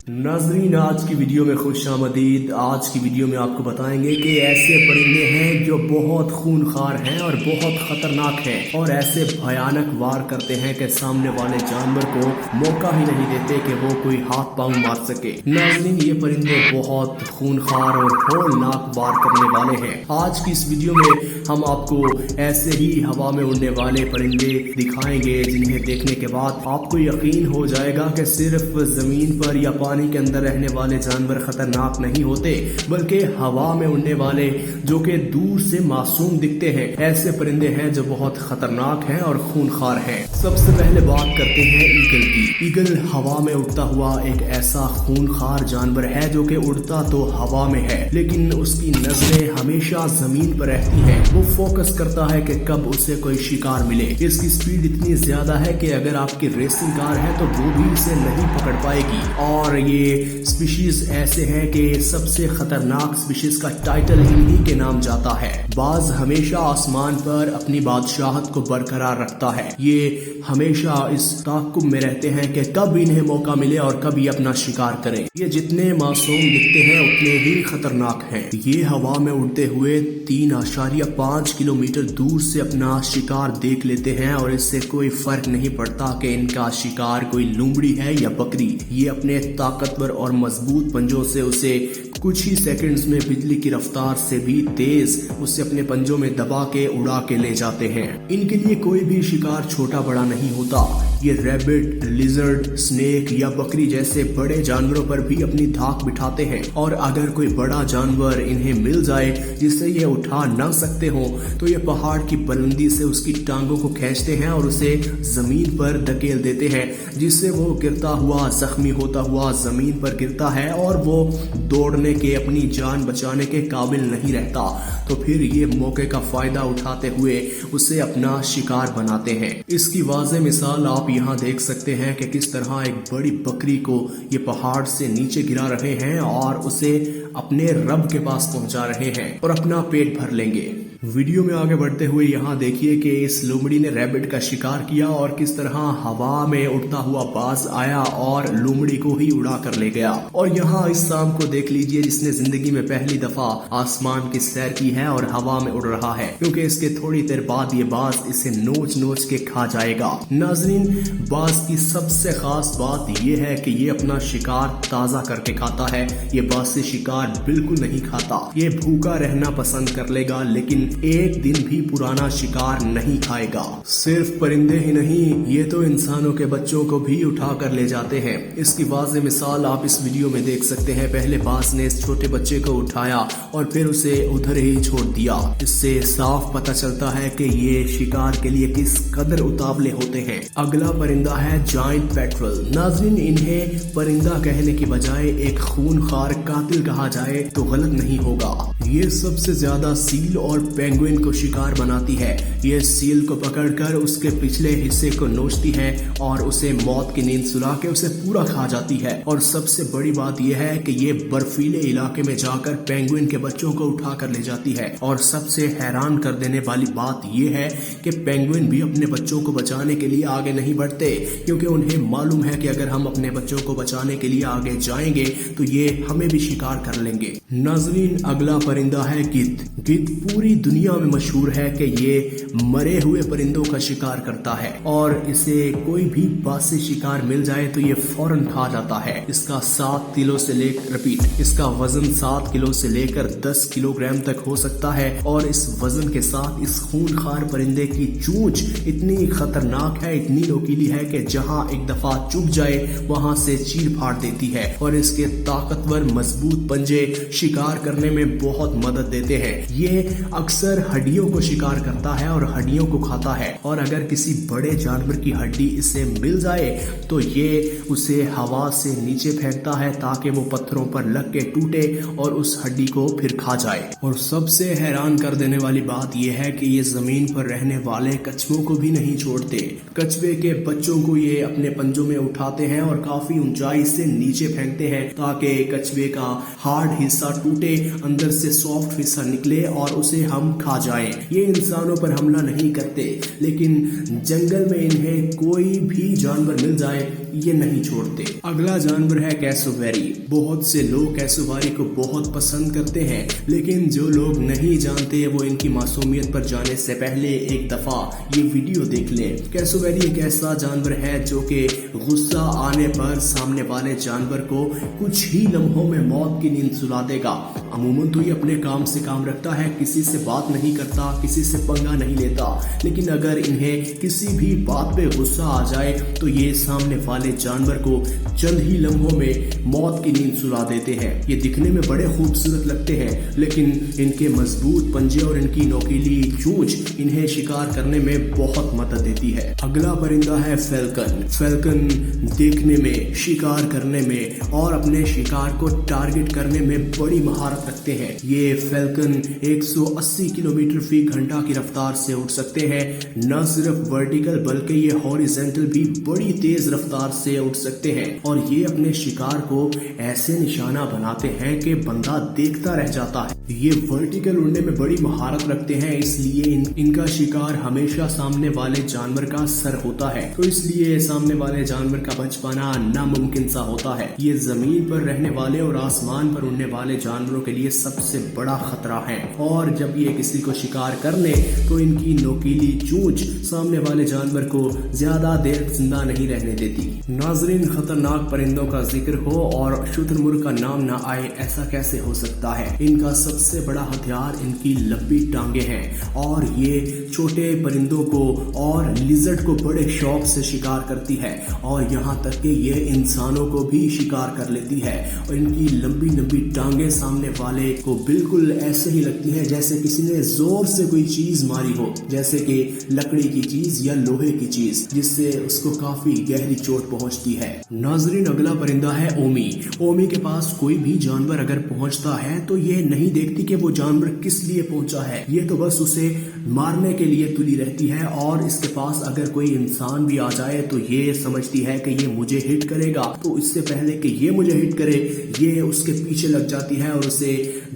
नाजरीन, आज की वीडियो में खुश आमदीद। आज की वीडियो में आपको बताएंगे कि ऐसे परिंदे हैं जो बहुत खूनखार हैं और बहुत खतरनाक हैं और ऐसे भयानक वार करते हैं कि सामने वाले जानवर को मौका ही नहीं देते कि वो कोई हाथ पांव मार सके। नाजरीन, ये परिंदे बहुत खूनखार और होलनाक वार करने वाले हैं। आज की इस वीडियो में हम आपको ऐसे ही हवा में उड़ने वाले परिंदे दिखाएंगे जिन्हें देखने के बाद आपको यकीन हो जाएगा कि सिर्फ जमीन पर या पानी के अंदर रहने वाले जानवर खतरनाक नहीं होते, बल्कि हवा में उड़ने वाले जो कि दूर से मासूम दिखते हैं, ऐसे परिंदे हैं जो बहुत खतरनाक हैं और खूनखार हैं। सबसे पहले बात करते हैं ईगल की। ईगल हवा में उड़ता हुआ एक ऐसा खूनखार जानवर है जो कि उड़ता तो हवा में है, लेकिन उसकी नजरें हमेशा जमीन पर रहती हैं। वो फोकस करता है कि कब उसे कोई शिकार मिले। इसकी स्पीड इतनी ज्यादा है कि अगर आपकी रेसिंग कार है तो वो भी इसे नहीं पकड़ पाएगी। और ये स्पीशीज ऐसे हैं कि सबसे खतरनाक स्पीशीज का टाइटल इन्हीं के नाम जाता है। बाज हमेशा आसमान पर अपनी बादशाहत को बरकरार रखता है। ये हमेशा इस ताक़ुब में रहते हैं कि कब इन्हें मौका मिले और कब ये अपना शिकार करें। ये जितने मासूम दिखते हैं उतने ही खतरनाक हैं। ये हवा में उड़ते हुए 3.5 किलोमीटर दूर से अपना शिकार देख लेते हैं और इससे कोई फर्क नहीं पड़ता कि इनका शिकार कोई लोमड़ी है या बकरी। ये अपने ताकतवर और मजबूत पंजों से उसे कुछ ही सेकंड्स में बिजली की रफ्तार से भी तेज उसे अपने पंजों में दबा के उड़ा के ले जाते हैं। इनके लिए कोई भी शिकार छोटा बड़ा नहीं होता। ये रैबिट, लिजर्ड, स्नेक या बकरी जैसे बड़े जानवरों पर भी अपनी धाक बिठाते हैं और अगर कोई बड़ा जानवर इन्हें मिल जाए जिसे ये उठा ना सकते हो तो ये पहाड़ की बुलंदी से उसकी टांगों को खींचते हैं और उसे जमीन पर धकेल देते हैं, जिससे वो गिरता हुआ जख्मी होता हुआ जमीन पर गिरता है और वो दौड़ने के अपनी जान बचाने के काबिल नहीं रहता। तो फिर ये मौके का फायदा उठाते हुए उसे अपना शिकार बनाते हैं। इसकी वाज़ेह मिसाल आप यहाँ देख सकते हैं कि किस तरह एक बड़ी बकरी को ये पहाड़ से नीचे गिरा रहे हैं और उसे अपने रब के पास पहुंचा रहे हैं और अपना पेट भर लेंगे। वीडियो में आगे बढ़ते हुए यहाँ देखिए कि इस लोमड़ी ने रैबिट का शिकार किया और किस तरह हवा में उड़ता हुआ बाज आया और लोमड़ी को ही उड़ा कर ले गया। और यहाँ इस सांप को देख लीजिए जिसने जिंदगी में पहली दफा आसमान की सैर की है और हवा में उड़ रहा है, क्योंकि इसके थोड़ी देर बाद ये बाज इसे नोच नोच के खा जाएगा। नाजरीन, बाज की सबसे खास बात ये है कि ये अपना शिकार ताजा करके खाता है। ये बासी शिकार बिल्कुल नहीं खाता। ये भूखा रहना पसंद कर लेगा लेकिन एक दिन भी पुराना शिकार नहीं खाएगा। सिर्फ परिंदे ही नहीं, ये तो इंसानों के बच्चों को भी उठा कर ले जाते हैं। इसकी वाज़ेह मिसाल आप इस वीडियो में देख सकते हैं। पहले बाज ने इस छोटे बच्चे को उठाया और फिर उसे उधर ही छोड़ दिया। इससे साफ पता चलता है कि ये शिकार के लिए किस कदर उतावले होते हैं। अगला परिंदा है जायंट पेट्रोल। नाज़रीन, इन्हें परिंदा कहने की बजाय एक खूनखार कातिल कहा जाए तो गलत नहीं होगा। ये सबसे ज्यादा सील और पेंगुइन को शिकार बनाती है। ये सील को पकड़कर उसके पिछले हिस्से को नोचती है और उसे मौत की नींद सुला के उसे पूरा खा जाती है। और सबसे बड़ी बात यह है कि ये बर्फीले इलाके में जाकर पेंगुइन के बच्चों को उठा कर ले जाती है। और सबसे हैरान कर देने वाली बात यह है कि पेंगुइन भी अपने बच्चों को बचाने के लिए आगे नहीं बढ़ते, क्योंकि उन्हें मालूम है कि अगर हम अपने बच्चों को बचाने के लिए आगे जाएंगे तो ये हमें भी शिकार कर लेंगे। नाज़रीन, अगला परिंदा है गिद्ध। गिद्ध पूरी दुनिया में मशहूर है कि ये मरे हुए परिंदों का शिकार करता है और इसे कोई भी बासी शिकार मिल जाए तो ये फौरन खा जाता है। इसका 7 किलो से लेकर इसका वजन 7 किलो से लेकर 10 किलोग्राम तक हो सकता है। और इस वजन के साथ इस खूनखार परिंदे की चोंच इतनी खतरनाक है, इतनी नोकीली है कि जहां एक दफा चुभ जाए वहां से चीर फाड़ देती है। और इसके ताकतवर मजबूत पंजे शिकार करने में बहुत मदद देते हैं। ये अक्सर हड्डियों को शिकार करता है और हड्डियों को खाता है। और अगर किसी बड़े जानवर की हड्डी इसे मिल जाए तो ये उसे हवा से नीचे फेंकता है ताकि वो पत्थरों पर लग के टूटे और उस हड्डी को फिर खा जाए। और सबसे हैरान कर देने वाली बात यह है कि ये जमीन पर रहने वाले कछुओं को भी नहीं छोड़ते। कछुए के बच्चों को ये अपने पंजों में उठाते हैं और काफी ऊंचाई से नीचे फेंकते हैं ताकि कछुए का हार्ड हिस्सा टूटे, अंदर से सॉफ्ट हिस्सा निकले और उसे हम खा जाएं। ये इंसानों पर हमला नहीं करते, लेकिन जंगल में इन्हें कोई भी जानवर मिल जाए ये नहीं छोड़ते। अगला जानवर है कैसोवेरी। बहुत से लोग कैसोवेरी को बहुत पसंद करते हैं, लेकिन जो लोग नहीं जानते वो इनकी मासूमियत पर जाने से पहले एक दफा ये वीडियो देख लें। कैसोवेरी एक ऐसा जानवर है जो कि गुस्सा आने पर सामने वाले जानवर को कुछ ही लम्हों में मौत की नींद सुला देगा। अमूमन तो ये अपने काम से काम रखता है, किसी से बात नहीं करता, किसी से पंगा नहीं लेता, लेकिन अगर इन्हें किसी भी बात पे गुस्सा आ जाए तो ये सामने वाले जानवर को चंद ही लम्हों में मौत की नींद सुला देते हैं। ये दिखने में बड़े खूबसूरत लगते हैं, लेकिन इनके मजबूत पंजे और इनकी नोकीली चोंच इन्हें शिकार करने में बहुत मदद देती है। अगला परिंदा है फैल्कन। फैल्कन देखने में, शिकार करने में और अपने शिकार को टारगेट करने में बड़ी महारत रखते हैं। ये फैल्कन 180 किलोमीटर फी घंटा की रफ्तार से उड़ सकते हैं। न सिर्फ वर्टिकल बल्कि ये हॉरिजॉन्टल भी बड़ी तेज रफ्तार से उड़ सकते हैं और ये अपने शिकार को ऐसे निशाना बनाते हैं कि बंदा देखता रह जाता है। ये वर्टिकल उड़ने में बड़ी महारत रखते हैं, इसलिए इनका शिकार हमेशा सामने वाले जानवर का सर होता है, तो इसलिए सामने वाले जानवर का बच पाना नामुमकिन सा होता है। ये जमीन पर रहने वाले और आसमान पर उड़ने वाले जानवरों के लिए सबसे बड़ा खतरा है और जब ये किसी को शिकार कर ले तो इनकी नोकीली चोंच सामने वाले जानवर को ज्यादा देर जिंदा नहीं रहने देती। नाजरीन, खतरनाक परिंदों का जिक्र हो और शुतुरमुर्ग का नाम ना आए, ऐसा कैसे हो सकता है। इनका सबसे बड़ा हथियार इनकी लंबी टांगे हैं और ये छोटे परिंदों को और लिजर्ड को बड़े शौक से शिकार करती है और यहाँ तक कि ये इंसानों को भी शिकार कर लेती है। और इनकी लंबी लंबी टांगे सामने वाले को बिल्कुल ऐसे ही लगती है जैसे किसी ने जोर से कोई चीज मारी हो, जैसे कि लकड़ी की चीज या लोहे की चीज, जिससे उसको काफी गहरी चोट पहुंचती है। नाजरीन, अगला परिंदा है ओमी। ओमी के पास कोई भी जानवर अगर पहुंचता है तो ये नहीं देखती कि वो जानवर किस लिए पहुंचा है, ये तो बस उसे मारने के लिए तुली रहती है। और इसके पास अगर कोई इंसान भी आ जाए तो ये समझती है कि ये मुझे हिट करेगा, तो इससे पहले कि ये मुझे हिट करे ये उसके पीछे लग जाती है और उसे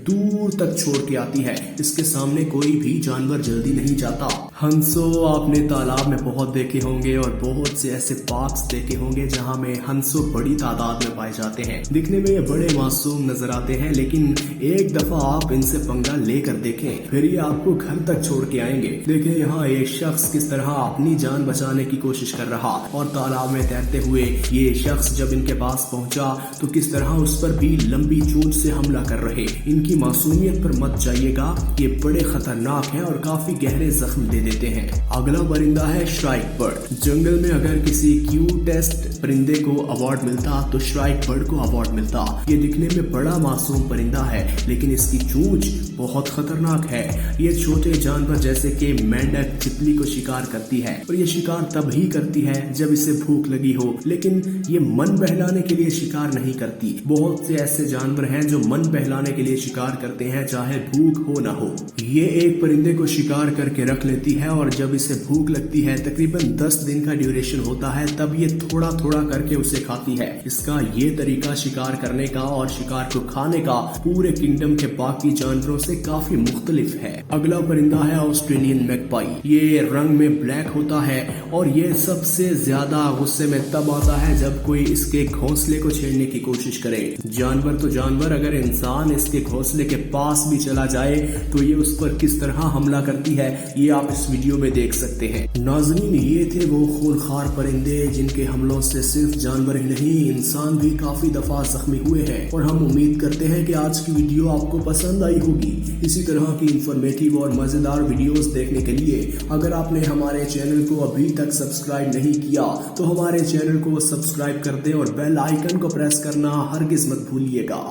दूर तक छोड़ के आती है। इसके सामने कोई भी जानवर जल्दी नहीं जाता। हंसो आपने तालाब में बहुत देखे होंगे और बहुत से ऐसे पार्क्स देखे होंगे जहां में हंसो बड़ी तादाद में पाए जाते हैं। दिखने में ये बड़े मासूम नजर आते हैं, लेकिन एक दफा आप इनसे पंगा लेकर देखें, फिर ये आपको घर तक छोड़ के आएंगे। देखें यहाँ एक शख्स किस तरह अपनी जान बचाने की कोशिश कर रहा और तालाब में तैरते हुए ये शख्स जब इनके पास पहुंचा तो किस तरह उस पर भी लंबी चोंच से हमला कर रहे। इनकी मासूमियत पर मत जाइएगा, ये बड़े खतरनाक हैं और काफी गहरे जख्म दे देते हैं। अगला परिंदा है श्राइक बर्ड। जंगल में अगर किसी क्यूटेस्ट परिंदे को अवार्ड मिलता तो श्राइक बर्ड को अवार्ड मिलता। ये दिखने में बड़ा मासूम परिंदा है, लेकिन इसकी चोंच बहुत खतरनाक है। ये छोटे जानवर जैसे कि मेंढक, चिपली को शिकार करती है और ये शिकार तब ही करती है जब इसे भूख लगी हो, लेकिन ये मन बहलाने के लिए शिकार नहीं करती। बहुत से ऐसे जानवर हैं जो मन बहलाने के लिए शिकार करते हैं, चाहे भूख हो ना हो। ये एक परिंदे को शिकार करके रख लेती है और जब इसे भूख लगती है, तकरीबन 10 दिन का ड्यूरेशन होता है, तब ये थोड़ा थोड़ा करके उसे खाती है। इसका ये तरीका शिकार करने का और शिकार को खाने का पूरे किंगडम के बाकी जानवरों से काफी मुख्तलिफ है। अगला परिंदा है ऑस्ट्रेलियन मैगपाई। ये रंग में ब्लैक होता है और ये सबसे ज्यादा गुस्से में तब आता है जब कोई इसके घोंसले को छेड़ने की कोशिश करे। जानवर तो जानवर, अगर इंसान इसके घोंसले के पास भी चला जाए तो ये उस पर किस तरह हमला करती है, ये आप इस वीडियो में देख सकते हैं। नाज़रीन, ये थे वो खूनखार परिंदे जिनके हमलों से सिर्फ जानवर ही नहीं, इंसान भी काफी दफा जख्मी हुए हैं और हम उम्मीद करते हैं कि आज की वीडियो आपको पसंद आई होगी। इसी तरह की इंफॉर्मेटिव और मजेदार वीडियोस देखने के लिए अगर आपने हमारे चैनल को अभी तक सब्सक्राइब नहीं किया तो हमारे चैनल को सब्सक्राइब कर दें और बेल आइकन को प्रेस करना हरगिज मत भूलिएगा।